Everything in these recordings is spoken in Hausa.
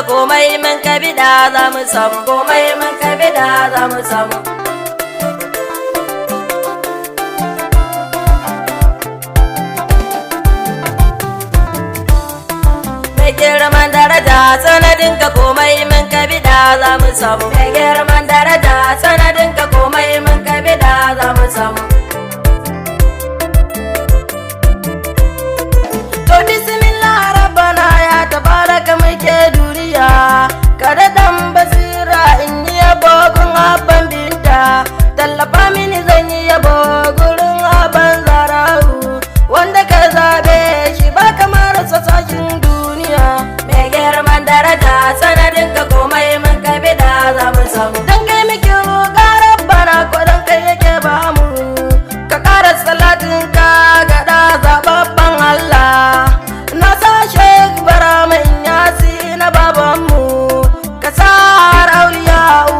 komai mun ka bida za mu samu, komai mun ka bida za mu samu. Mai girman daraja sanadin ka komai mun ka bida za mu samu, mai girman daraja sanadin ka komai mun ka bida za mu samu. To bismillah rabbana ya tabaraka muke duniya, kada dan basira in yi yabo gun abban binta, tallafa mini zan yi yabo gurin abban zarau, wanda ka zabe shi ba kamar sasashin duniya. Mai girman daraja sanadin ka komai mun ka bida za mu samu, dan kai muke roƙa rabbana ko dan kai yake ba mu, ka ƙara salatin ka ga da zababban Allah. Na sa Sheikh Barama Inyasi na babanmu, ka sa Rauliyau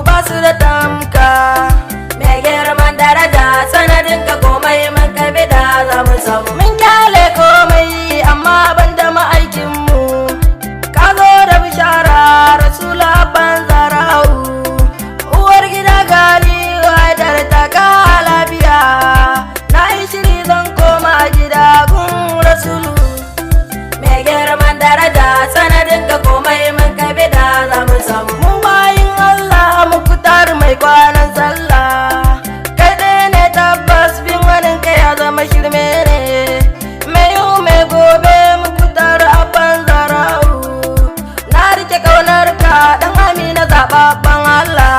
ba su da tamka. Mai girman daraja sanadin ka komai mun ka bida za mu samu, mun kyale komai amma ban da ma'aikinmu, ka zo da bishara rasula ban zarau, uwar gida gali wadar ta ka lafiya, na yi shiri zan koma gida gun rasulu. Mai girman daraja sanadin ka komai mun ka bida za mu samu, mu bayin Allah muku taru mai kwanan sallah, kai ɗaya ne tabbas bin wani ka ya zama shirme ne. Mai yau mai gobe muku taru abban zarau, na rike kaunar ka dan amina zababban Allah.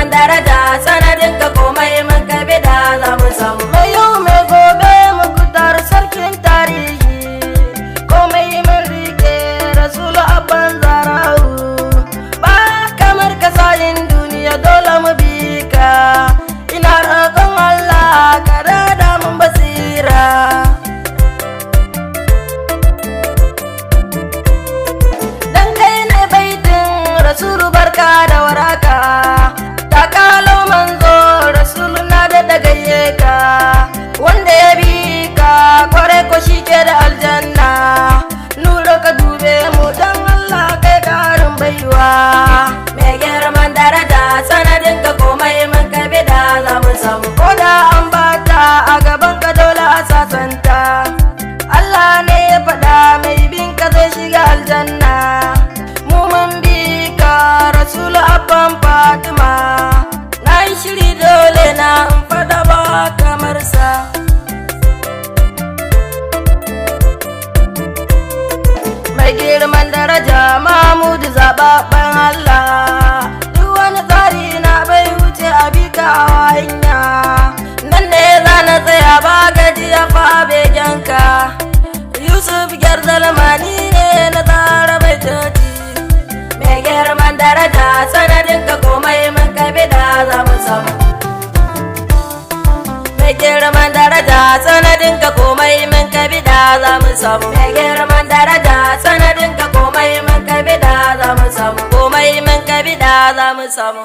Daraja sanadin ka komai mun ka bida za mu samu, mai yau mai gobe muku tar sarkin tarihi, komai mun rike rasulu abban zarau, ba kamar ka sayin duniya dole mu bi ka, ina roƙon Allah ka rada mun basira. Dan kai ne baitin rasulu barka da waraka, takalo manzo rasulu na da gayye ka, wanda ya bi ka kware ko shi ke da aljanna, nura ka dube mu dan Allah kai karin baiwa. Mai girman daraja sanadin ka komai mun ka bida za mu samu, ko da an bata a gaban ka dole a sasanta, Allah ne ya faɗa mai bin ka zai shiga aljanna, mu mun bi ka rasulu abban Fatima, na yi shiri dole na in fada ba kamar sa. Mai girman daraja Mahmudu zababban Allah, duk wani tsari na bai wuce a bika a hanya, nan ne za na tsaya ba gajiya fa begenka. Yusuf Gyarzalmani ne na tsara bai toti, mai girman daraja sanadin ka komai mun ka bida za mu samu, mai girman daraja sanadin ka komai mun ka bida za mu samu, mai girman daraja sanadin ka komai mun ka bida za mu samu, komai mun ka bida za mu samu.